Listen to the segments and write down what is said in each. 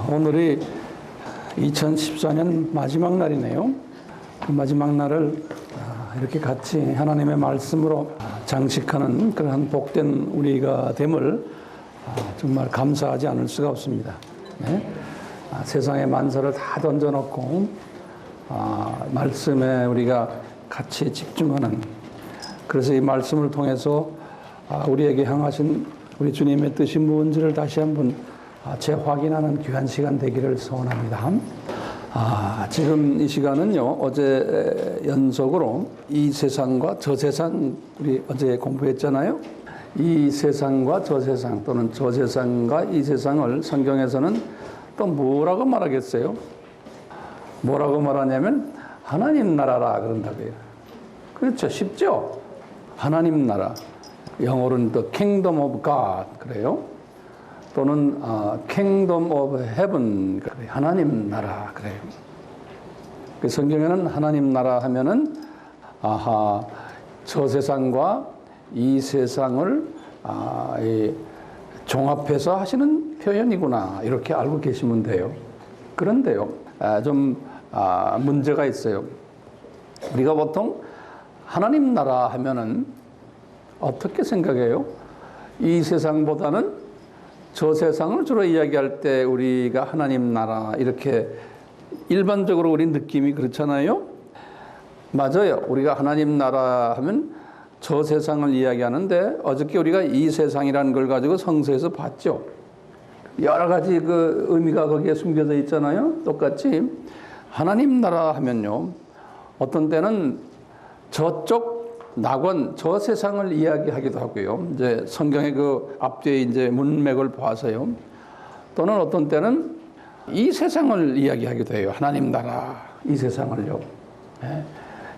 오늘이 2014년 마지막 날이네요. 그 마지막 날을 이렇게 같이 하나님의 말씀으로 장식하는 그러한 복된 우리가 됨을 정말 감사하지 않을 수가 없습니다. 네? 세상의 만사를 다 던져놓고 말씀에 우리가 같이 집중하는, 그래서 이 말씀을 통해서 우리에게 향하신 우리 주님의 뜻이 무엇인지를 다시 한번 재확인하는 귀한 시간 되기를 소원합니다. 지금 이 시간은요, 어제 연속으로 이 세상과 저 세상, 우리 어제 공부했잖아요. 이 세상과 저 세상, 또는 저 세상과 이 세상을 성경에서는 또 뭐라고 말하겠어요? 뭐라고 말하냐면 하나님 나라라 그런다고요. 그렇죠, 쉽죠? 하나님 나라, 영어로는 The Kingdom of God 그래요. 또는 Kingdom of Heaven, 하나님 나라 그래요. 그 성경에는 하나님 나라 하면은 저 세상과 이 세상을 종합해서 하시는 표현이구나, 이렇게 알고 계시면 돼요. 그런데요, 좀 문제가 있어요. 우리가 보통 하나님 나라 하면은 어떻게 생각해요? 이 세상보다는 저 세상을 주로 이야기할 때 우리가 하나님 나라, 이렇게 일반적으로 우리 느낌이 그렇잖아요. 맞아요. 우리가 하나님 나라 하면 저 세상을 이야기하는데, 어저께 우리가 이 세상이라는 걸 가지고 성서에서 봤죠. 여러 가지 그 의미가 거기에 숨겨져 있잖아요. 똑같이 하나님 나라 하면요, 어떤 때는 저쪽 낙원, 저 세상을 이야기하기도 하고요. 이제 성경의 그 앞뒤에 이제 문맥을 봐서요. 또는 어떤 때는 이 세상을 이야기하기도 해요. 하나님 나라, 이 세상을요.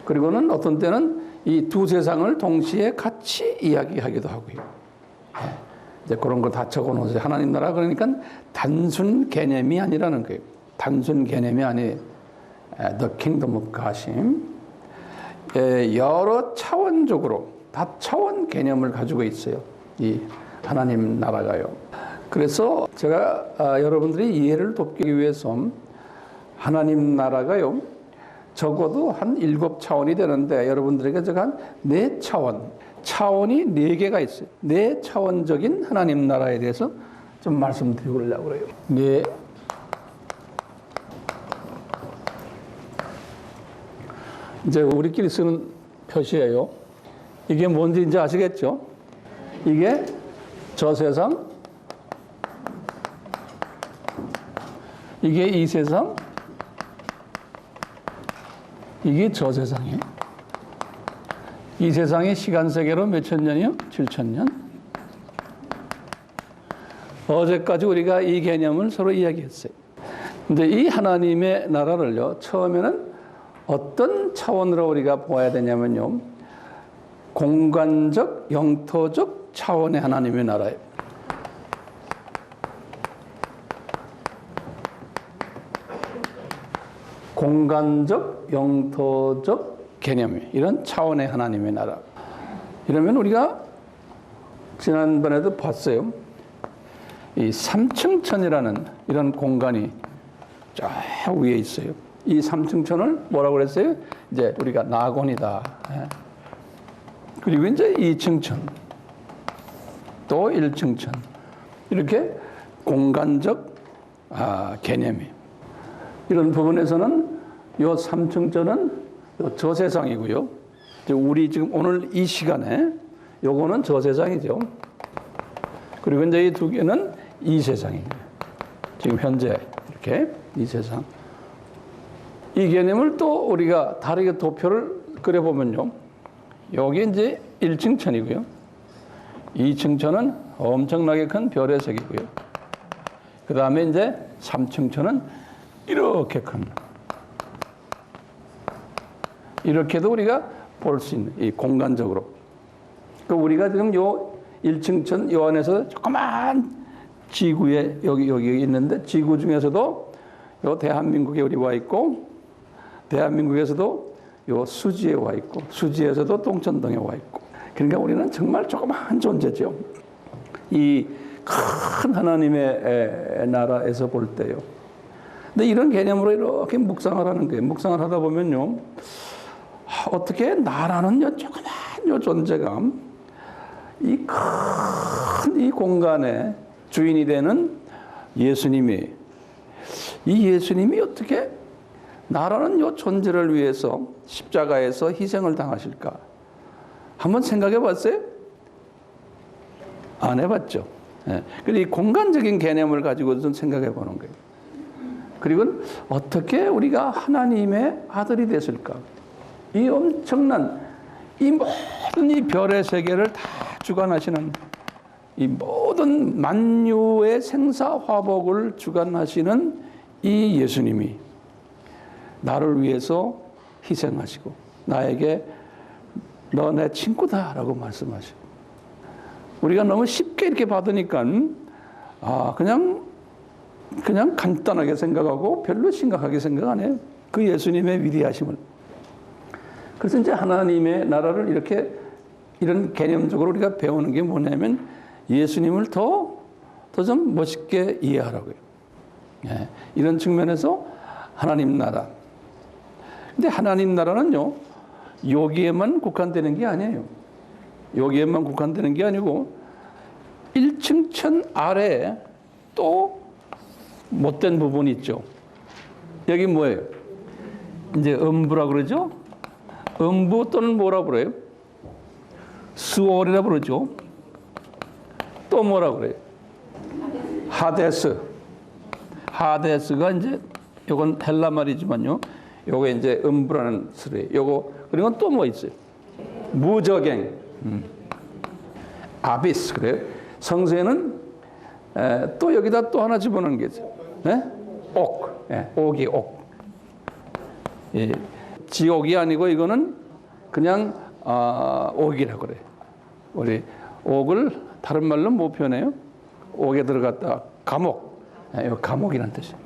그리고는 어떤 때는 이 두 세상을 동시에 같이 이야기하기도 하고요. 이제 그런 거 다 적어 놓으세요. 하나님 나라 그러니까 단순 개념이 아니라는 거예요. 단순 개념이 아니, The Kingdom of God임. 여러 차원적으로 다차원 개념을 가지고 있어요. 이 하나님 나라가요. 그래서 제가 여러분들이 이해를 돕기 위해서 하나님 나라가요, 적어도 한 7차원이 되는데 여러분들에게 제가 한 4차원, 차원이 4개가 있어요. 4차원적인 하나님 나라에 대해서 좀 말씀드리려고 그래요. 네. 이제 우리끼리 쓰는 표시예요. 이게 뭔지 이제 아시겠죠? 이게 저 세상, 이게 이 세상, 이게 저 세상이에요. 이 세상의 시간 세계로 몇천 년이요? 7,000년. 어제까지 우리가 이 개념을 서로 이야기했어요. 근데 이 하나님의 나라를요, 처음에는 어떤 차원으로 우리가 보아야 되냐면요, 공간적, 영토적 차원의 하나님의 나라예요. 공간적, 영토적 개념이 이런 차원의 하나님의 나라. 이러면 우리가 지난번에도 봤어요. 이 삼층천이라는 이런 공간이 저 위에 있어요. 이 삼층천을 뭐라고 그랬어요? 이제 우리가 낙원이다. 그리고 이제 2층천, 또 1층천, 이렇게 공간적 개념이. 이런 부분에서는 요 3층천은 저 세상이고요. 우리 지금 오늘 이 시간에 요거는 저 세상이죠. 그리고 이제 이 두 개는 이 세상이에요. 지금 현재 이렇게 이 세상. 이 개념을 또 우리가 다르게 도표를 그려보면요, 여기 이제 1층천이고요. 2층천은 엄청나게 큰 별의 색이고요. 그 다음에 이제 3층천은 이렇게 큰, 이렇게도 우리가 볼 수 있는, 이 공간적으로. 그 우리가 지금 요 1층천 요 안에서 조그만 지구에 여기 있는데, 지구 중에서도 요 대한민국에 우리 와 있고, 대한민국에서도 요 수지에 와 있고, 수지에서도 동천동에 와 있고. 그러니까 우리는 정말 조그마한 존재죠. 이 큰 하나님의 나라에서 볼 때요. 근데 이런 개념으로 이렇게 묵상을 하는 거예요. 묵상을 하다 보면요, 어떻게 나라는 조그만 존재가 이 큰 이 공간의 주인이 되는 예수님이, 이 예수님이 어떻게 나라는 이 존재를 위해서 십자가에서 희생을 당하실까? 한번 생각해 봤어요? 안 해봤죠. 예. 그래서 이 공간적인 개념을 가지고 좀 생각해 보는 거예요. 그리고 어떻게 우리가 하나님의 아들이 됐을까? 이 엄청난 이 모든 이 별의 세계를 다 주관하시는 이 모든 만유의 생사화복을 주관하시는 이 예수님이 나를 위해서 희생하시고 나에게 너 내 친구다라고 말씀하시고, 우리가 너무 쉽게 이렇게 받으니까 그냥 간단하게 생각하고 별로 심각하게 생각 안 해요. 그 예수님의 위대하심을. 그래서 이제 하나님의 나라를 이렇게 이런 개념적으로 우리가 배우는 게 뭐냐면 예수님을 더 좀 멋있게 이해하라고요. 예, 이런 측면에서 하나님 나라. 근데 하나님 나라는요, 여기에만 국한되는 게 아니에요. 여기에만 국한되는 게 아니고 1층 천 아래에 또 못된 부분이 있죠. 여기 뭐예요? 이제 음부라 그러죠? 음부 또는 뭐라 그래요? 스월이라 그러죠. 또 뭐라 그래요? 하데스. 하데스가 이제 요건 헬라 말이지만요. 요게 이제 음부라는 소리예요. 요거 그리고 또 뭐 있어요? 무저갱. 아비스 그래요. 성서에는 또 여기다 또 하나 집어넣은 게 있어요. 네? 옥. 예, 옥이 옥. 예, 지옥이 아니고 이거는 그냥 옥이라고 그래요. 우리 옥을 다른 말로 뭐 표현해요? 옥에 들어갔다 감옥. 예, 감옥이라는 뜻이에요.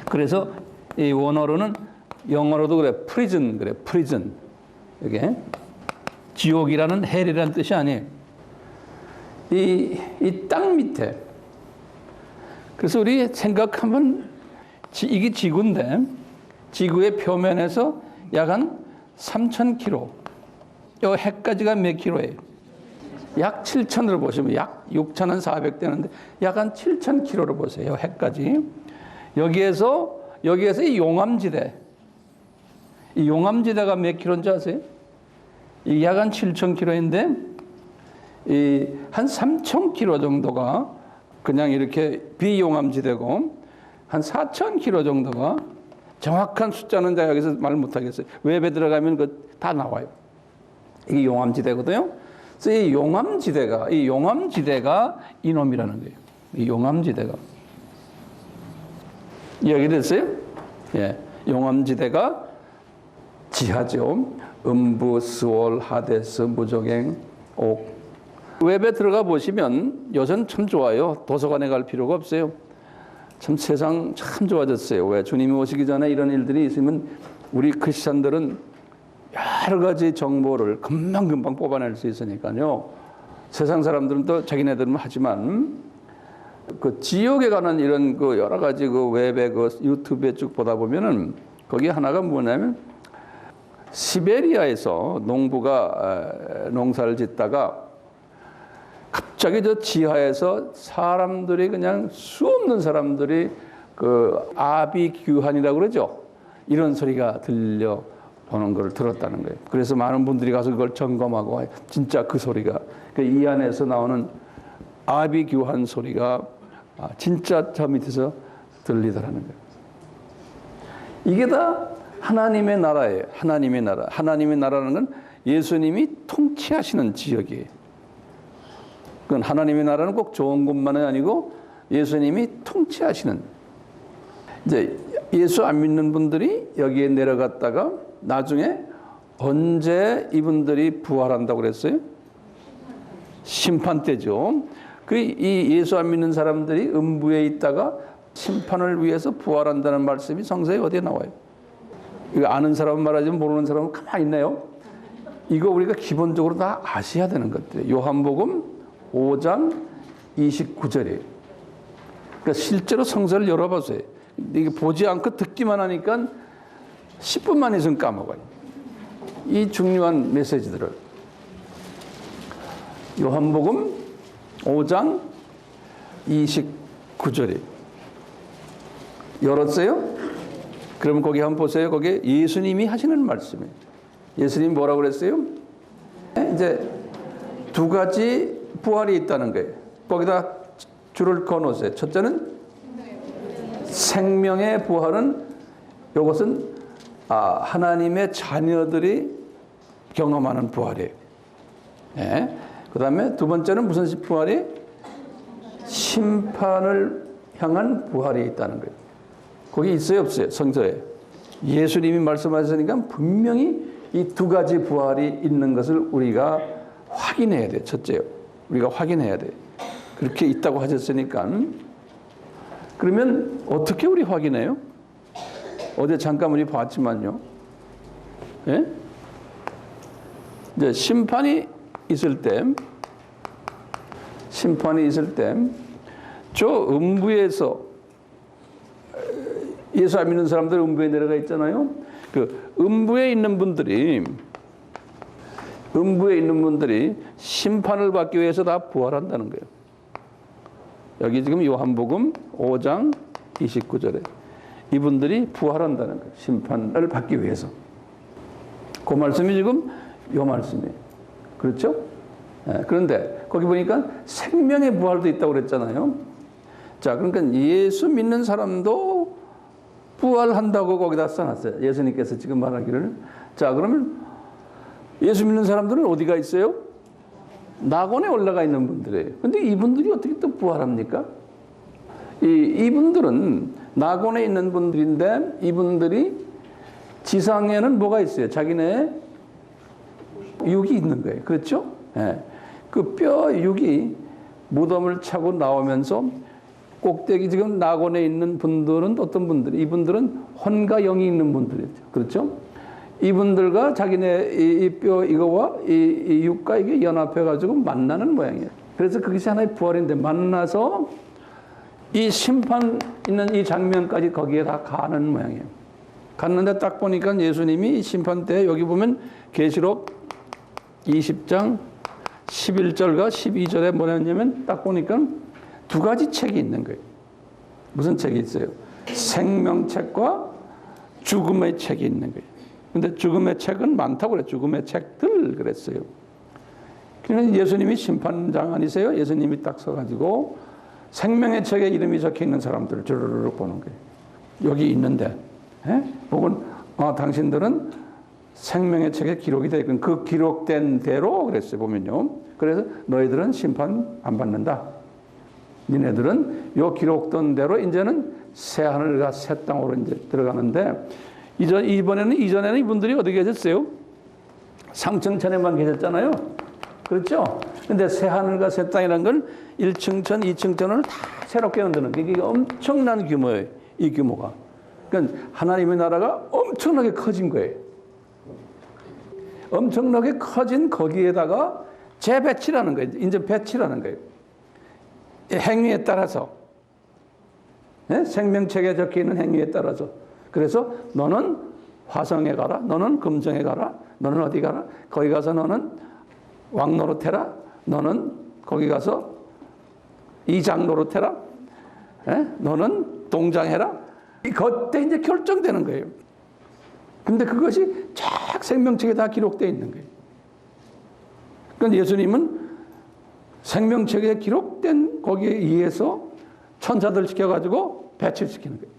그래서 이 원어로는 영어로도 그래, 프리즌 그래, 프리즌. 이게 지옥이라는 헬이라는 뜻이 아니에요. 이 땅 밑에. 그래서 우리 생각하면 이게 지구인데 지구의 표면에서 약 한 3,000km. 요 해까지가 몇 킬로예요? 약 7,000을 보시면 약 6,400 되는데 약 한 7,000km를 보세요. 해까지. 여기에서 이 용암지대. 이 용암지대가 몇 킬로인지 아세요? 이 약 한 7,000km인데 이 한 3,000km 정도가 그냥 이렇게 비용암지대고 한 4,000km 정도가 정확한 숫자는 제가 여기서 말 못하겠어요. 웹에 들어가면 그 다 나와요. 이게 용암지대거든요. 그래서 이 용암지대가 이놈이라는 거예요. 이 용암지대가. 이해가 됐어요? 예. 용암지대가 지하죠. 음부, 스월, 하데스, 무저갱, 옥. 웹에 들어가 보시면 요새는 참 좋아요. 도서관에 갈 필요가 없어요. 참 세상 참 좋아졌어요. 왜? 주님이 오시기 전에 이런 일들이 있으면 우리 크리스찬들은 여러 가지 정보를 금방금방 뽑아낼 수 있으니까요. 세상 사람들은 또 자기네들은 하지만 그 지옥에 관한 이런 그 여러 가지 그 웹에 그 유튜브에 쭉 보다 보면은 거기 하나가 뭐냐면 시베리아에서 농부가 농사를 짓다가 갑자기 저 지하에서 사람들이 그냥 수 없는 사람들이 그 아비규환이라고 그러죠. 이런 소리가 들려오는 걸 들었다는 거예요. 그래서 많은 분들이 가서 그걸 점검하고 진짜 그 소리가 이 안에서 나오는 아비규환 소리가 진짜 저 밑에서 들리더라는 거예요. 이게 다 하나님의 나라예요. 하나님의 나라. 하나님의 나라는 건 예수님이 통치하시는 지역이에요. 그건 하나님의 나라는 꼭 좋은 것만은 아니고 예수님이 통치하시는. 이제 예수 안 믿는 분들이 여기에 내려갔다가 나중에 언제 이분들이 부활한다고 그랬어요? 심판 때죠. 이 예수 안 믿는 사람들이 음부에 있다가 심판을 위해서 부활한다는 말씀이 성서에 어디에 나와요? 이거 아는 사람은 말하지만 모르는 사람은 가만히 있네요. 이거 우리가 기본적으로 다 아셔야 되는 것들이에요. 요한복음 5장 29절이에요. 그러니까 실제로 성서를 열어보세요. 이게 보지 않고 듣기만 하니까 10분만 있으면 까먹어요. 이 중요한 메시지들을. 요한복음 5장 29절이 열었어요? 그러면 거기 한번 보세요. 거기에 예수님이 하시는 말씀이에요. 예수님이 뭐라고 그랬어요? 이제 두 가지 부활이 있다는 거예요. 거기다 줄을 그어놓으세요. 첫째는 생명의 부활은 이것은 하나님의 자녀들이 경험하는 부활이에요. 네. 그 다음에 두 번째는 무슨 부활이? 심판을 향한 부활이 있다는 거예요. 거기 있어요, 없어요? 성서에. 예수님이 말씀하셨으니까 분명히 이 두 가지 부활이 있는 것을 우리가 확인해야 돼요. 첫째요. 우리가 확인해야 돼요. 그렇게 있다고 하셨으니까. 그러면 어떻게 우리 확인해요? 어제 잠깐 우리 봤지만요. 예? 이제 심판이 있을 때, 저 음부에서 예수 안 믿는 사람들 음부에 내려가 있잖아요. 그 음부에 있는 분들이 심판을 받기 위해서 다 부활한다는 거예요. 여기 지금 요한복음 5장 29절에 이분들이 부활한다는 거예요. 심판을 받기 위해서. 그 말씀이 지금 요 말씀이에요. 그렇죠? 그런데 거기 보니까 생명의 부활도 있다고 그랬잖아요. 자, 그러니까 예수 믿는 사람도 부활한다고 거기다 써놨어요. 예수님께서 지금 말하기를. 자, 그러면 예수 믿는 사람들은 어디가 있어요? 낙원에 올라가 있는 분들이에요. 근데 이분들이 어떻게 또 부활합니까? 이분들은 낙원에 있는 분들인데 이분들이 지상에는 뭐가 있어요? 자기네 육이 있는 거예요. 그렇죠? 네. 그 뼈 육이 무덤을 차고 나오면서 꼭대기 지금 낙원에 있는 분들은 어떤 분들이? 이분들은 혼과 영이 있는 분들이죠. 그렇죠? 이분들과 자기네 이 뼈 이거와 이 육과 이게 연합해 가지고 만나는 모양이에요. 그래서 그것이 하나의 부활인데 만나서 이 심판 있는 이 장면까지 거기에 다 가는 모양이에요. 갔는데 딱 보니까 예수님이 심판 때 여기 보면 계시록 20장 11절과 12절에 뭐냐면 딱 보니까 두 가지 책이 있는 거예요. 무슨 책이 있어요? 생명책과 죽음의 책이 있는 거예요. 근데 죽음의 책은 많다고 그래요. 죽음의 책들 그랬어요. 그러니까 예수님이 심판장 아니세요? 예수님이 딱 서가지고 생명의 책에 이름이 적혀 있는 사람들을 주르륵 보는 거예요. 여기 있는데, 혹은 당신들은 생명의 책에 기록이 되어 있고 그 기록된 대로 그랬어요. 보면요. 그래서 너희들은 심판 안 받는다. 니네들은 요 기록된 대로 이제는 새 하늘과 새 땅으로 이제 들어가는데 이전에는 이분들이 어디 계셨어요? 상층천에만 계셨잖아요. 그렇죠? 근데 새 하늘과 새 땅이라는 건 1층천, 2층천을 다 새롭게 만드는 이게 엄청난 규모예요. 이 규모가. 그러니까 하나님의 나라가 엄청나게 커진 거예요. 엄청나게 커진 거기에다가 재배치라는 거예요. 이제 배치라는 거예요. 행위에 따라서. 네? 생명책에 적혀 있는 행위에 따라서. 그래서 너는 화성에 가라. 너는 금정에 가라. 너는 어디 가라. 거기 가서 너는 왕 노릇해라. 너는 거기 가서 이장 노릇해라. 너는 동장해라. 그때 이제 결정되는 거예요. 근데 그것이 쫙 생명책에 다 기록되어 있는 거예요. 그러니까 예수님은 생명책에 기록된 거기에 의해서 천사들 시켜가지고 배치시키는 거예요.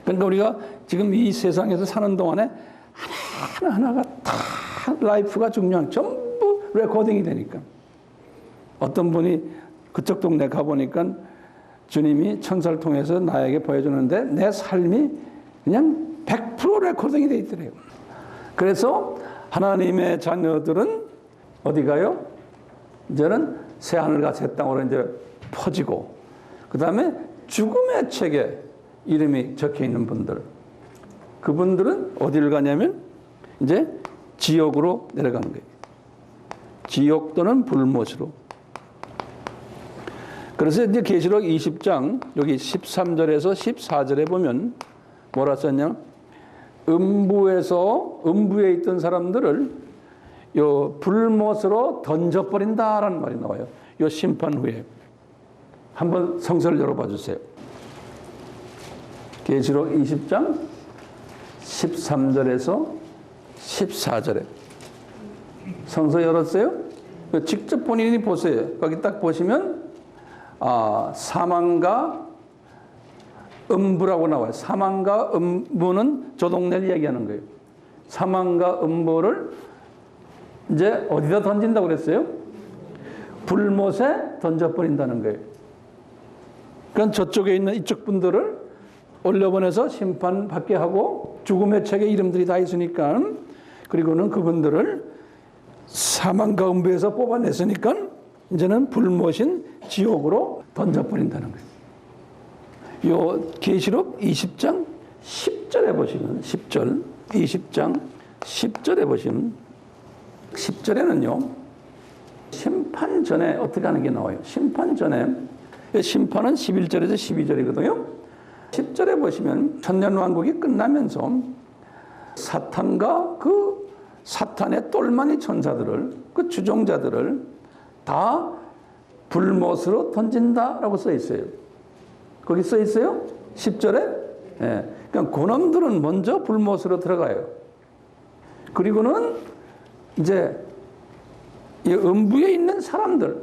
그러니까 우리가 지금 이 세상에서 사는 동안에 하나하나가 다 라이프가 중요한 전부 레코딩이 되니까. 어떤 분이 그쪽 동네 가보니까 주님이 천사를 통해서 나에게 보여주는데 내 삶이 그냥 100% 레코딩이 돼 있더래요. 그래서 하나님의 자녀들은 어디 가요? 이제는 새 하늘과 새 땅으로 이제 퍼지고, 그 다음에 죽음의 책에 이름이 적혀 있는 분들, 그분들은 어디를 가냐면 이제 지옥으로 내려가는 거예요. 지옥 또는 불못으로. 그래서 이제 계시록 20장 여기 13절에서 14절에 보면 뭐라 썼냐? 음부에 있던 사람들을 요 불못으로 던져버린다라는 말이 나와요. 요 심판 후에. 한번 성서를 열어봐 주세요. 계시록 20장 13절에서 14절에. 성서 열었어요? 직접 본인이 보세요. 거기 딱 보시면 사망과 음부라고 나와요. 사망과 음부는 저 동네를 얘기하는 거예요. 사망과 음부를 이제 어디다 던진다고 그랬어요? 불못에 던져버린다는 거예요. 그러니까 저쪽에 있는 이쪽 분들을 올려보내서 심판받게 하고 죽음의 책에 이름들이 다 있으니까 그리고는 그분들을 사망과 음부에서 뽑아냈으니까 이제는 불못인 지옥으로 던져버린다는 거예요. 요 계시록 20장 10절에 보시면 10절 20장 10절에 보시면 10절에는요 심판 전에 어떻게 하는 게 나와요. 심판 전에 심판은 11절에서 12절이거든요. 10절에 보시면 천년왕국이 끝나면서 사탄과 그 사탄의 똘마니 천사들을 그 주종자들을 다 불못으로 던진다라고 써 있어요. 거기 써 있어요? 10절에? 예. 그러니까 그놈들은 먼저 불못으로 들어가요. 그리고는 이제 이 음부에 있는 사람들,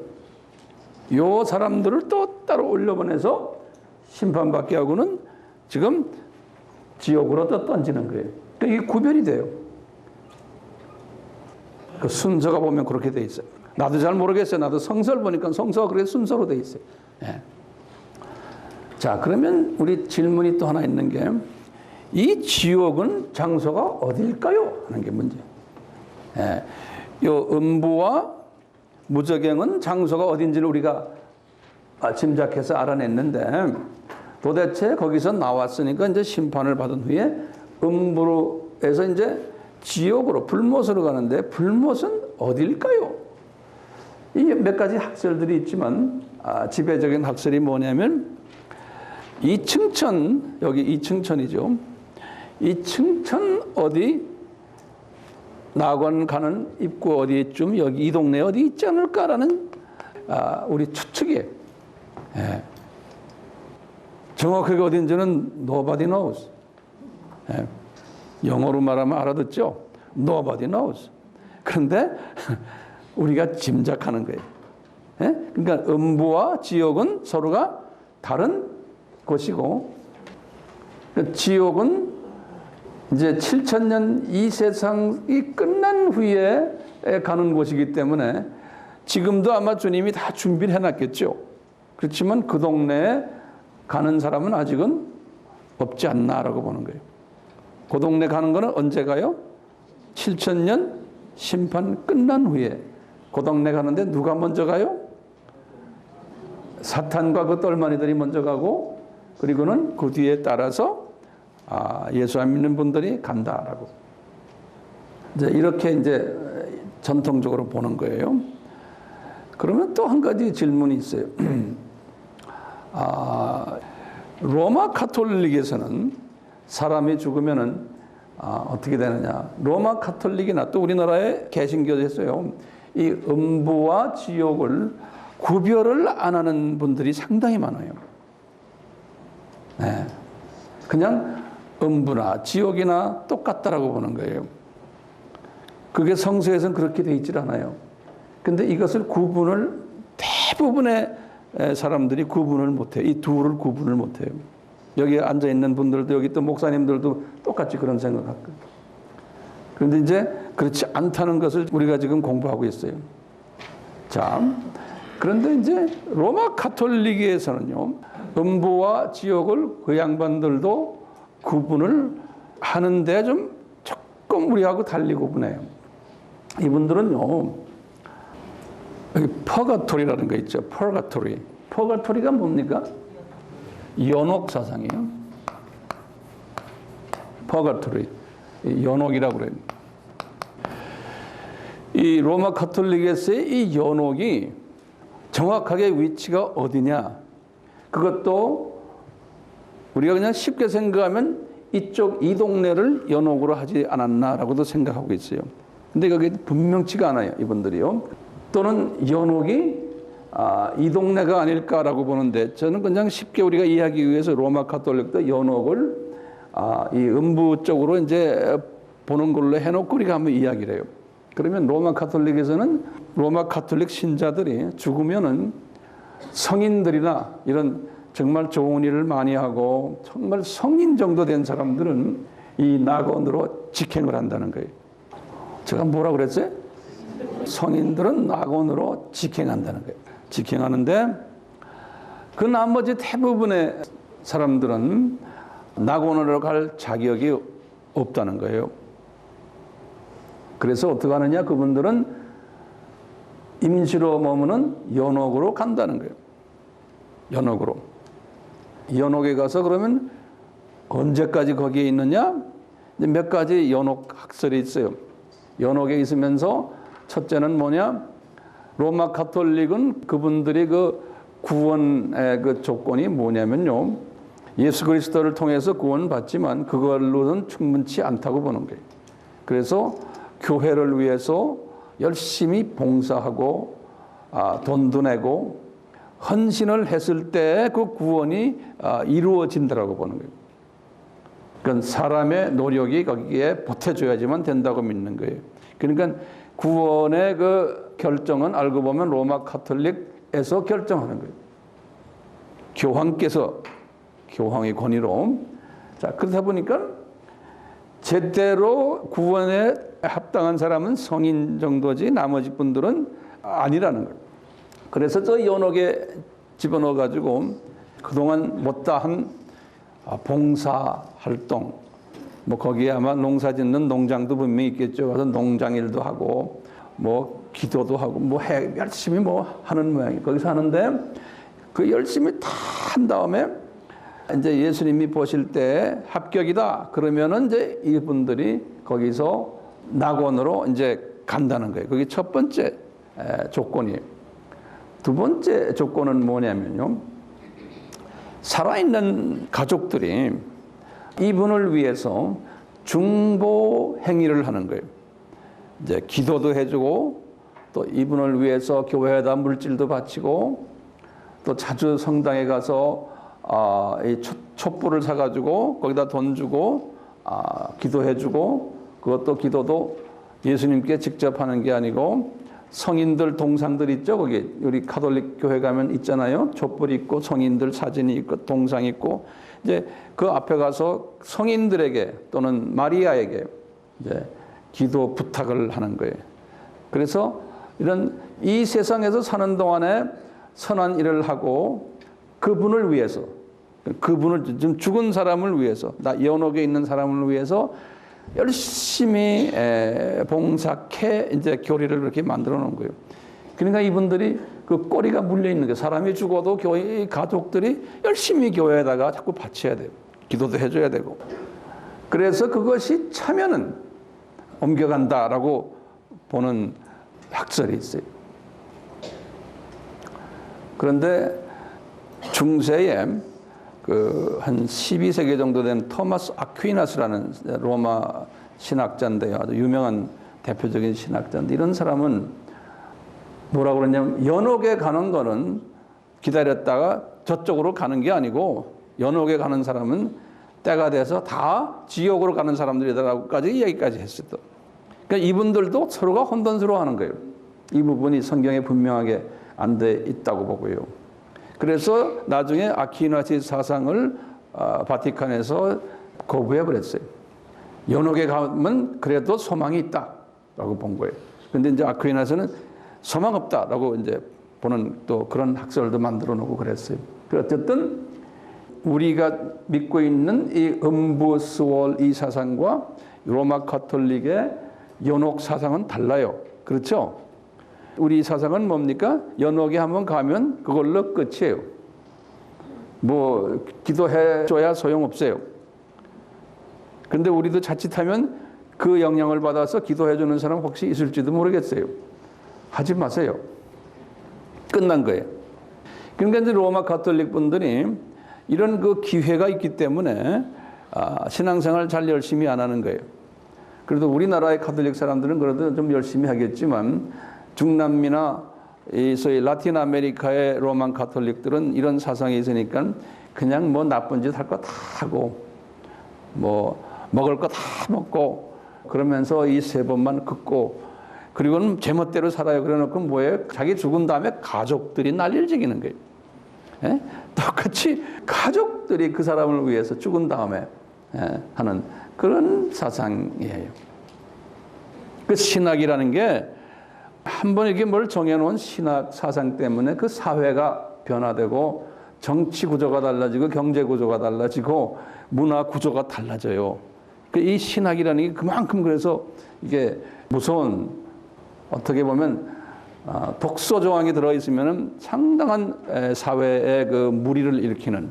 요 사람들을 또 따로 올려보내서 심판받게 하고는 지금 지옥으로 또 던지는 거예요. 그러니까 이게 구별이 돼요. 그 순서가 보면 그렇게 돼 있어요. 나도 잘 모르겠어요. 나도 성서를 보니까 성서가 그렇게 순서로 돼 있어요. 예. 자, 그러면 우리 질문이 또 하나 있는 게 이 지옥은 장소가 어딜까요? 하는 게 문제. 예. 요 음부와 무저갱은 장소가 어딘지를 우리가 짐작해서 알아냈는데 도대체 거기서 나왔으니까 이제 심판을 받은 후에 음부에서 이제 지옥으로 불못으로 가는데 불못은 어딜까요? 이 몇 가지 학설들이 있지만 지배적인 학설이 뭐냐면 이층천, 여기 이층천이죠. 이층천 어디 낙원 가는 입구 어디쯤 여기 이 동네 어디 있지 않을까라는 우리 추측이에요. 예. 정확하게 어딘지는 nobody knows. 예. 영어로 말하면 알아듣죠? Nobody knows. 그런데 우리가 짐작하는 거예요. 예? 그러니까 음부와 지옥은 서로가 다른 곳이고 지옥은 이제 7,000년 이 세상이 끝난 후에 가는 곳이기 때문에 지금도 아마 주님이 다 준비를 해놨겠죠. 그렇지만 그 동네에 가는 사람은 아직은 없지 않나라고 보는 거예요. 그 동네 가는 거는 언제 가요? 7,000년 심판 끝난 후에 그 동네 가는데 누가 먼저 가요? 사탄과 그 똘마니들이 먼저 가고 그리고는 그 뒤에 따라서 예수 안 믿는 분들이 간다라고. 이제 이렇게 이제 전통적으로 보는 거예요. 그러면 또 한 가지 질문이 있어요. 로마 카톨릭에서는 사람이 죽으면은 어떻게 되느냐? 로마 카톨릭이나 또 우리나라의 개신교에서요, 이 음부와 지옥을 구별을 안 하는 분들이 상당히 많아요. 네. 그냥 음부나 지옥이나 똑같다라고 보는 거예요. 그게 성서에서는 그렇게 돼 있질 않아요. 근데 이것을 구분을 대부분의 사람들이 구분을 못해요. 이 둘을 구분을 못해요. 여기 앉아있는 분들도 여기 또 목사님들도 똑같이 그런 생각할 거예요. 그런데 이제 그렇지 않다는 것을 우리가 지금 공부하고 있어요. 자, 그런데 이제 로마 카톨릭에서는요, 음부와 지옥을 그 양반들도 구분을 하는데 좀 조금 우리하고 달리 구분해요. 이분들은요, 여기 퍼가토리라는 거 있죠. 퍼가토리. 퍼가토리가 뭡니까? 연옥 사상이에요. 퍼가토리. 연옥이라고 그래요. 이 로마 카톨릭에서의 이 연옥이 정확하게 위치가 어디냐? 그것도 우리가 그냥 쉽게 생각하면 이쪽 이 동네를 연옥으로 하지 않았나라고도 생각하고 있어요. 근데 그게 분명치가 않아요, 이분들이요. 또는 연옥이 이 동네가 아닐까라고 보는데, 저는 그냥 쉽게 우리가 이해하기 위해서 로마 가톨릭도 연옥을 이 음부 쪽으로 이제 보는 걸로 해놓고 우리가 한번 이야기를 해요. 그러면 로마 가톨릭에서는 로마 가톨릭 신자들이 죽으면은 성인들이나 이런 정말 좋은 일을 많이 하고 정말 성인 정도 된 사람들은 이 낙원으로 직행을 한다는 거예요. 제가 뭐라 그랬어요? 성인들은 낙원으로 직행한다는 거예요. 직행하는데 그 나머지 대부분의 사람들은 낙원으로 갈 자격이 없다는 거예요. 그래서 어떻게 하느냐? 그분들은 임시로 머무는 연옥으로 간다는 거예요. 연옥으로. 연옥에 가서 그러면 언제까지 거기에 있느냐? 몇 가지 연옥 학설이 있어요. 연옥에 있으면서 첫째는 뭐냐? 로마 가톨릭은 그분들이 그 구원의 그 조건이 뭐냐면요. 예수 그리스도를 통해서 구원받지만 그걸로는 충분치 않다고 보는 거예요. 그래서 교회를 위해서 열심히 봉사하고 돈도 내고 헌신을 했을 때 그 구원이 이루어진다라고 보는 거예요. 그러니까 사람의 노력이 거기에 보태줘야지만 된다고 믿는 거예요. 그러니까 구원의 그 결정은 알고 보면 로마 가톨릭에서 결정하는 거예요. 교황의 권위로. 자, 그러다 보니까 제대로 구원에 합당한 사람은 성인 정도지 나머지 분들은 아니라는 거예요. 그래서 저 연옥에 집어넣어 가지고 그동안 못다한 봉사 활동, 뭐 거기에 아마 농사 짓는 농장도 분명히 있겠죠. 그래서 농장 일도 하고 뭐 기도도 하고 뭐 열심히 뭐 하는 모양이에요. 거기서 하는데 그 열심히 다 한 다음에 이제 예수님이 보실 때 합격이다 그러면은 이제 이분들이 거기서 낙원으로 이제 간다는 거예요. 그게 첫 번째 조건이에요. 두 번째 조건은 뭐냐면요. 살아있는 가족들이 이분을 위해서 중보 행위를 하는 거예요. 이제 기도도 해주고 또 이분을 위해서 교회에다 물질도 바치고 또 자주 성당에 가서 이 촛불을 사가지고 거기다 돈 주고 기도해주고 그것도 기도도 예수님께 직접 하는 게 아니고 성인들 동상들 있죠. 거기 우리 가톨릭 교회 가면 있잖아요. 촛불 있고 성인들 사진이 있고 동상 있고 이제 그 앞에 가서 성인들에게 또는 마리아에게 이제 기도 부탁을 하는 거예요. 그래서 이런 이 세상에서 사는 동안에 선한 일을 하고 그분을 위해서 그분을 좀 죽은 사람을 위해서 연옥에 있는 사람을 위해서 열심히 봉사해 이제 교리를 그렇게 만들어 놓은 거예요. 그러니까 이분들이 그 꼬리가 물려 있는 게 사람이 죽어도 교회 가족들이 열심히 교회에다가 자꾸 바쳐야 돼요. 기도도 해줘야 되고. 그래서 그것이 차면은 옮겨간다라고 보는 학설이 있어요. 그런데 중세에 그 한 12세기 정도 된 토마스 아퀴나스라는 로마 신학자인데요. 아주 유명한 대표적인 신학자인데 이런 사람은 뭐라고 그러냐면 연옥에 가는 거는 기다렸다가 저쪽으로 가는 게 아니고 연옥에 가는 사람은 때가 돼서 다 지옥으로 가는 사람들이다라고까지 얘기까지 했어요. 그러니까 이분들도 서로가 혼돈스러워하는 거예요. 이 부분이 성경에 분명하게 안 돼 있다고 보고요. 그래서 나중에 아퀴나스의 사상을 바티칸에서 거부해 버렸어요. 연옥에 가면 그래도 소망이 있다라고 본 거예요. 그런데 이제 아퀴나스는 소망 없다라고 이제 보는 또 그런 학설도 만들어 놓고 그랬어요. 어쨌든 우리가 믿고 있는 이 음부스월 이 사상과 로마 가톨릭의 연옥 사상은 달라요. 그렇죠? 우리 사상은 뭡니까? 연옥에 한번 가면 그걸로 끝이에요. 뭐 기도해줘야 소용없어요. 그런데 우리도 자칫하면 그 영향을 받아서 기도해주는 사람 혹시 있을지도 모르겠어요. 하지 마세요. 끝난 거예요. 그러니까 이제 로마 가톨릭 분들이 이런 그 기회가 있기 때문에 신앙생활 잘 열심히 안 하는 거예요. 그래도 우리나라의 가톨릭 사람들은 그래도 좀 열심히 하겠지만 중남미나 이 소위 라틴 아메리카의 로만 가톨릭들은 이런 사상이 있으니까 그냥 뭐 나쁜 짓 할 거 다 하고 뭐 먹을 거 다 먹고 그러면서 이 세 번만 긋고 그리고는 제멋대로 살아요. 그래놓고 뭐예요? 자기 죽은 다음에 가족들이 난리를 지기는 거예요. 예? 똑같이 가족들이 그 사람을 위해서 죽은 다음에 하는 그런 사상이에요. 그 신학이라는 게 한 번 이렇게 뭘 정해놓은 신학 사상 때문에 그 사회가 변화되고 정치 구조가 달라지고 경제 구조가 달라지고 문화 구조가 달라져요. 이 신학이라는 게 그만큼 그래서 이게 무서운 어떻게 보면 독소 조항이 들어있으면 상당한 사회의 그 무리를 일으키는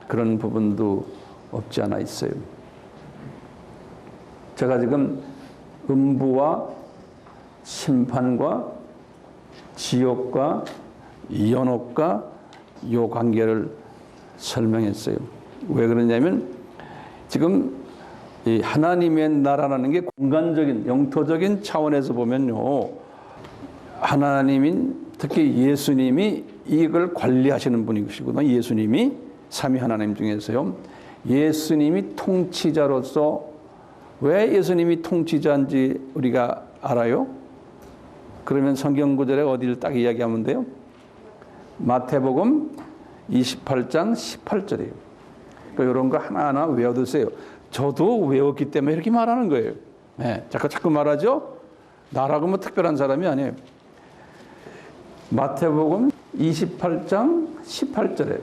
그런 부분도 없지 않아 있어요. 제가 지금 음부와 심판과 지옥과 연옥과 이 관계를 설명했어요. 왜 그러냐면 지금 이 하나님의 나라라는 게 공간적인 영토적인 차원에서 보면요, 하나님인 특히 예수님이 이걸 관리하시는 분이시거든요. 예수님이 삼위 하나님 중에서요, 예수님이 통치자로서 왜 예수님이 통치자인지 우리가 알아요? 그러면 성경 구절에 어디를 딱 이야기하면 돼요? 마태복음 28장 18절이에요. 그러니까 이런 거 하나하나 외워두세요. 저도 외웠기 때문에 이렇게 말하는 거예요. 네, 자꾸 말하죠? 나라고 뭐 특별한 사람이 아니에요. 마태복음 28장 18절에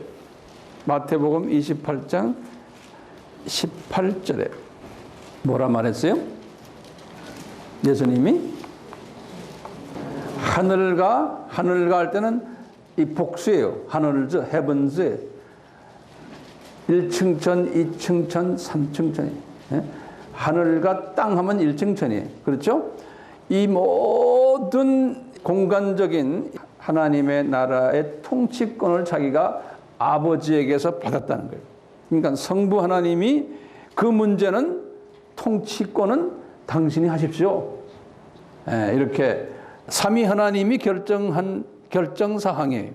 마태복음 28장 18절에 뭐라 말했어요? 예수님이 하늘가 할 때는 이 복수예요. 하늘즈, 헤븐즈 1층천, 2층천, 3층천이 하늘과 땅 하면 1층천이에요. 그렇죠? 이 모든 공간적인 하나님의 나라의 통치권을 자기가 아버지에게서 받았다는 거예요. 그러니까 성부 하나님이 그 문제는 통치권은 당신이 하십시오. 이렇게 삼위 하나님이 결정한 결정사항이에요.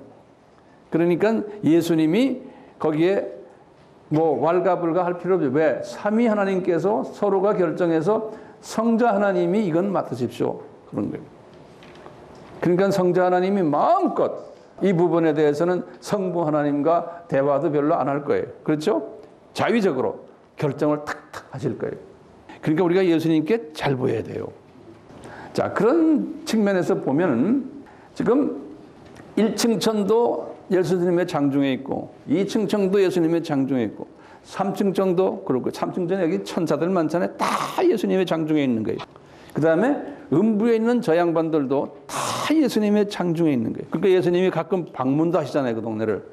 그러니까 예수님이 거기에 뭐 왈가불가 할 필요 없죠. 왜? 삼위 하나님께서 서로가 결정해서 성자 하나님이 이건 맡으십시오. 그런 거예요. 그러니까 성자 하나님이 마음껏 이 부분에 대해서는 성부 하나님과 대화도 별로 안 할 거예요. 그렇죠? 자위적으로 결정을 탁탁 하실 거예요. 그러니까 우리가 예수님께 잘 보여야 돼요. 자, 그런 측면에서 보면은 지금 1층 천도 예수님의 장중에 있고 2층 천도 예수님의 장중에 있고 3층 천도 그렇고 3층 천 여기 천사들 많잖아요. 다 예수님의 장중에 있는 거예요. 그 다음에 음부에 있는 저 양반들도 다 예수님의 장중에 있는 거예요. 그러니까 예수님이 가끔 방문도 하시잖아요. 그 동네를.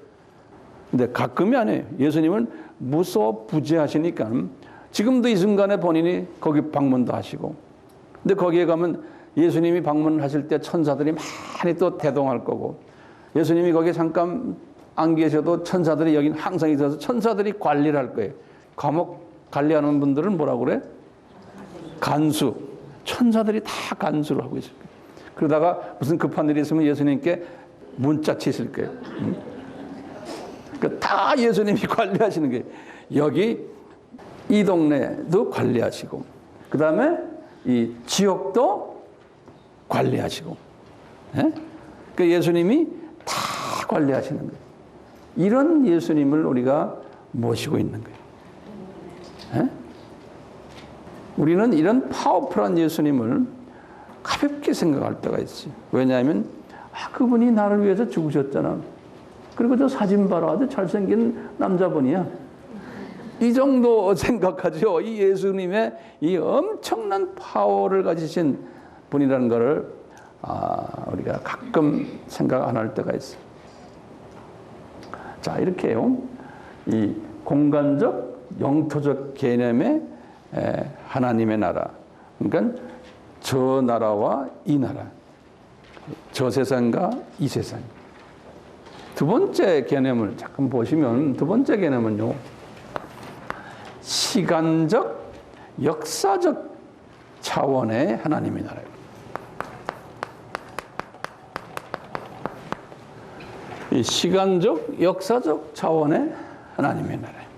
근데 가끔이 아니에요. 예수님은 무소부재하시니까 지금도 이 순간에 본인이 거기 방문도 하시고 근데 거기에 가면 예수님이 방문하실 때 천사들이 많이 또 대동할 거고 예수님이 거기에 잠깐 안 계셔도 천사들이 여긴 항상 있어서 천사들이 관리를 할 거예요. 감옥 관리하는 분들은 뭐라고 그래? 간수. 천사들이 다 간수를 하고 있을 거예요. 그러다가 무슨 급한 일이 있으면 예수님께 문자 치실 거예요. 그러니까 다 예수님이 관리하시는 거예요. 여기 이 동네도 관리하시고 그 다음에 이 지역도 관리하시고 그 예수님이 다 관리하시는 거예요. 이런 예수님을 우리가 모시고 있는 거예요. 우리는 이런 파워풀한 예수님을 가볍게 생각할 때가 있어요. 왜냐하면 그분이 나를 위해서 죽으셨잖아. 그리고 저 사진 봐라. 아주 잘생긴 남자분이야. 이 정도 생각하죠. 이 예수님의 이 엄청난 파워를 가지신 분이라는 것을 우리가 가끔 생각 안 할 때가 있어요. 자, 이렇게요. 이 공간적, 영토적 개념의 하나님의 나라. 그러니까 저 나라와 이 나라. 저 세상과 이 세상. 두 번째 개념을 잠깐 보시면 두 번째 개념은요. 시간적, 역사적 차원의 하나님의 나라예요. 이 시간적, 역사적 차원의 하나님의 나라예요.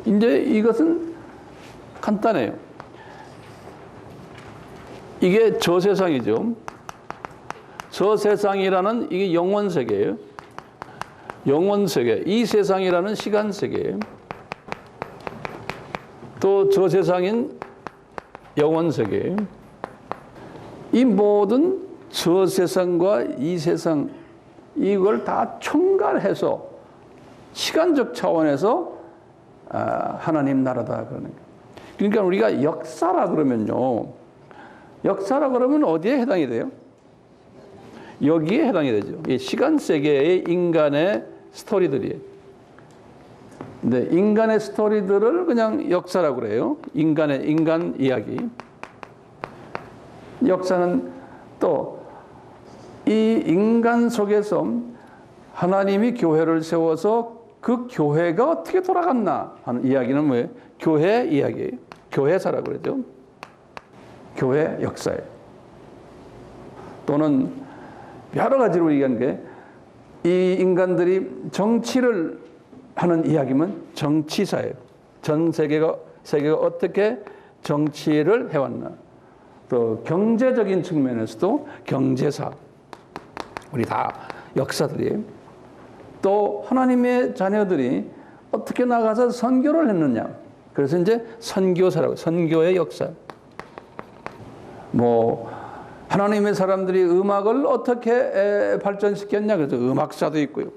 이제 이것은 간단해요. 이게 저 세상이죠. 저 세상이라는 이게 영원 세계예요. 영원 세계. 이 세상이라는 시간 세계예요. 또 저 세상인 영원 세계예요. 이 모든 저 세상과 이 세상 이걸 다 총괄해서 시간적 차원에서 하나님 나라다 그러는 거예요. 그러니까 우리가 역사라 그러면요. 역사라 그러면 어디에 해당이 돼요? 여기에 해당이 되죠. 이 시간 세계의 인간의 스토리들이에요. 근데 인간의 스토리들을 그냥 역사라고 그래요. 인간 이야기. 역사는 또 이 인간 속에서 하나님이 교회를 세워서 그 교회가 어떻게 돌아갔나 하는 이야기는 뭐예요? 교회 이야기예요. 교회사라고 그러죠. 교회 역사예요. 또는 여러 가지로 얘기하는 게 이 인간들이 정치를 하는 이야기면 정치사예요. 전 세계가 어떻게 정치를 해왔나. 또 경제적인 측면에서도 경제사. 우리 다 역사들이에요. 또 하나님의 자녀들이 어떻게 나가서 선교를 했느냐. 그래서 이제 선교사라고, 선교의 역사. 뭐 하나님의 사람들이 음악을 어떻게 발전시켰냐. 그래서 음악사도 있고요.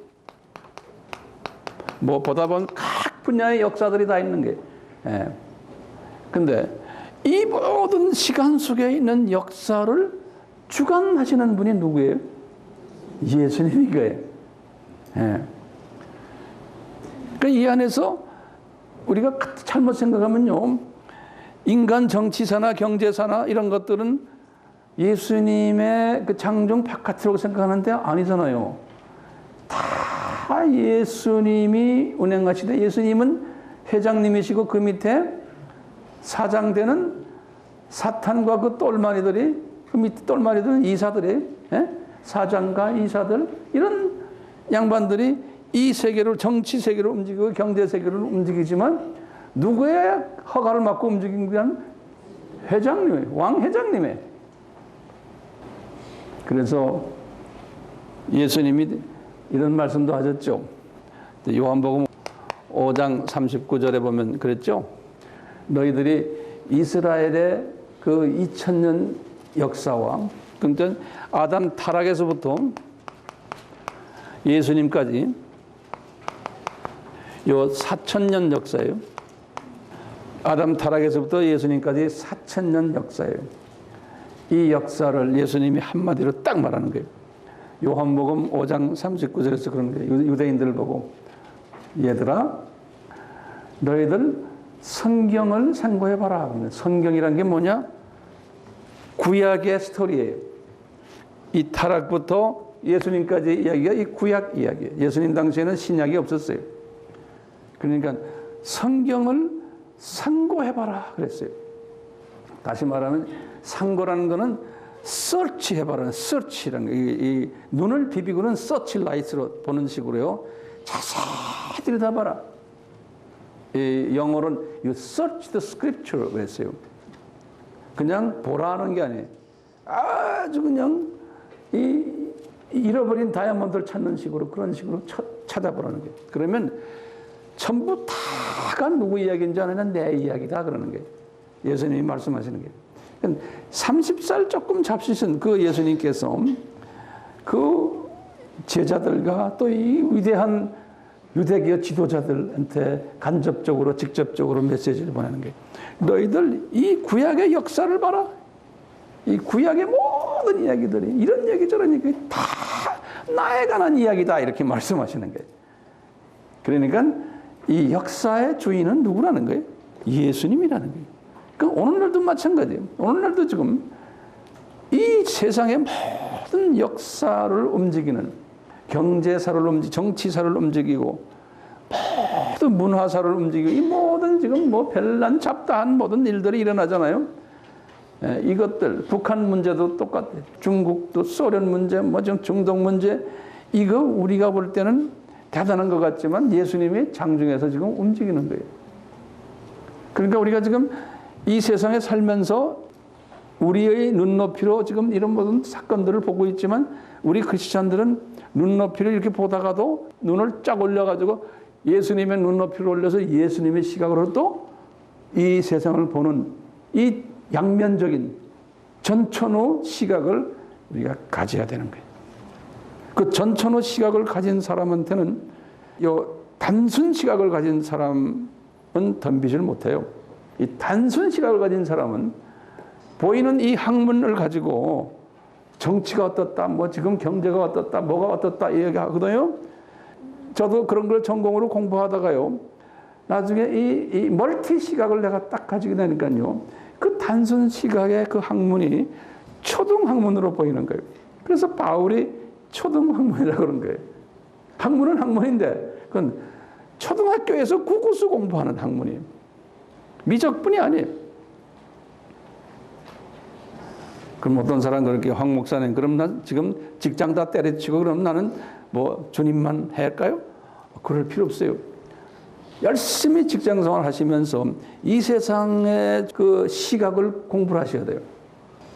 뭐 보다 보면 각 분야의 역사들이 다 있는 게. 근데 이 모든 시간 속에 있는 역사를 주관하시는 분이 누구예요? 예수님이 거예요. 그러니까 이 안에서 우리가 잘못 생각하면요. 인간 정치사나 경제사나 이런 것들은 예수님의 그 장중 바깥이라고 생각하는데 아니잖아요. 다 예수님이 운행하시되 예수님은 회장님이시고 그 밑에 사장되는 사탄과 그 똘마니들이 그 밑에 똘마니들은 이사들이 사장과 이사들 이런 양반들이 이 세계를 정치 세계를 움직이고 경제 세계를 움직이지만 누구의 허가를 받고 움직인 건 회장님의 왕 회장님의. 그래서 예수님이 이런 말씀도 하셨죠. 요한복음 5장 39절에 보면 그랬죠. 너희들이 이스라엘의 그 2000년 역사와 그러니까 아담 타락에서부터 예수님까지 요 4000년 역사예요. 아담 타락에서부터 예수님까지 4000년 역사예요. 이 역사를 예수님이 한마디로 딱 말하는 거예요. 요한복음 5장 39절에서 그런 거예요. 유대인들을 보고 얘들아 너희들 성경을 상고해봐라. 성경이란 게 뭐냐? 구약의 스토리예요. 이 타락부터 예수님까지 이야기가 이 구약 이야기예요. 예수님 당시에는 신약이 없었어요. 그러니까 성경을 상고해봐라 그랬어요. 다시 말하면 상고라는 거는 서치해봐라. 서치라는 거. 이 눈을 비비고는 서치 라이트로 보는 식으로요. 자세히 들여다봐라. 이 영어로는 you search the scripture 그랬어요. 그냥 보라는 게 아니에요. 아주 그냥 이 잃어버린 다이아몬드를 찾는 식으로 그런 식으로 찾아보라는 거예요. 그러면 전부 다가 누구 이야기인지 아느냐 내 이야기다 그러는 거예요. 예수님이 말씀하시는 거예요. 30살 조금 잡수신 그 예수님께서 그 제자들과 또 이 위대한 유대교 지도자들한테 간접적으로 직접적으로 메시지를 보내는 게 너희들 이 구약의 역사를 봐라. 이 구약의 모든 이야기들이 이런 얘기 저런 얘기 다 나에 관한 이야기다 이렇게 말씀하시는 거예요. 그러니까 이 역사의 주인은 누구라는 거예요? 예수님이라는 거예요. 그러니까 오늘날도 마찬가지예요. 오늘날도 지금 이 세상의 모든 역사를 움직이는 경제사를 정치사를 움직이고 모든 문화사를 움직이고 이 모든 지금 뭐 별난 잡다한 모든 일들이 일어나잖아요. 이것들 북한 문제도 똑같아요. 중국도 소련 문제, 뭐 중동 문제 이거 우리가 볼 때는 대단한 것 같지만 예수님의 장중에서 지금 움직이는 거예요. 그러니까 우리가 지금 이 세상에 살면서 우리의 눈높이로 지금 이런 모든 사건들을 보고 있지만 우리 크리스찬들은 눈높이를 이렇게 보다가도 눈을 쫙 올려가지고 예수님의 눈높이를 올려서 예수님의 시각으로 또 이 세상을 보는 이 양면적인 전천후 시각을 우리가 가져야 되는 거예요. 그 전천후 시각을 가진 사람한테는 요 단순 시각을 가진 사람은 덤비질 못해요. 이 단순 시각을 가진 사람은 보이는 이 학문을 가지고 정치가 어떻다, 뭐 지금 경제가 어떻다, 뭐가 어떻다 이 얘기하거든요. 저도 그런 걸 전공으로 공부하다가요. 나중에 이 멀티 시각을 내가 딱 가지게 되니까요. 그 단순 시각의 그 학문이 초등 학문으로 보이는 거예요. 그래서 바울이 초등 학문이라고 그런 거예요. 학문은 학문인데 그건 초등학교에서 구구수 공부하는 학문이에요. 미적분이 아니에요. 그럼 어떤 사람은 그렇게 황 목사님 그럼 난 지금 직장 다 때려치고 그럼 나는 뭐 주님만 할까요? 그럴 필요 없어요. 열심히 직장 생활 하시면서 이 세상의 그 시각을 공부를 하셔야 돼요.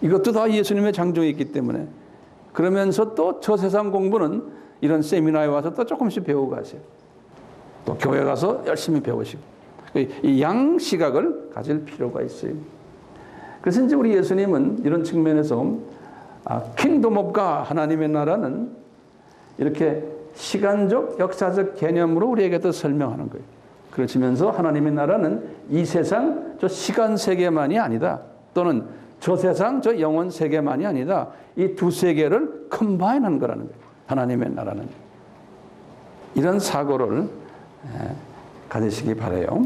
이것도 다 예수님의 장중에 있기 때문에 그러면서 또 저 세상 공부는 이런 세미나에 와서 또 조금씩 배우고 가세요. 또 교회 가서 열심히 배우시고 이 양 시각을 가질 필요가 있어요. 그래서 이제 우리 예수님은 이런 측면에서 킹덤 오브 갓 하나님의 나라는 이렇게 시간적 역사적 개념으로 우리에게 또 설명하는 거예요. 그러시면서 하나님의 나라는 이 세상 저 시간 세계만이 아니다. 또는 저 세상 저 영원 세계만이 아니다. 이 두 세계를 컴바인한 거라는 거예요. 하나님의 나라는. 이런 사고를 가지시기 바라요.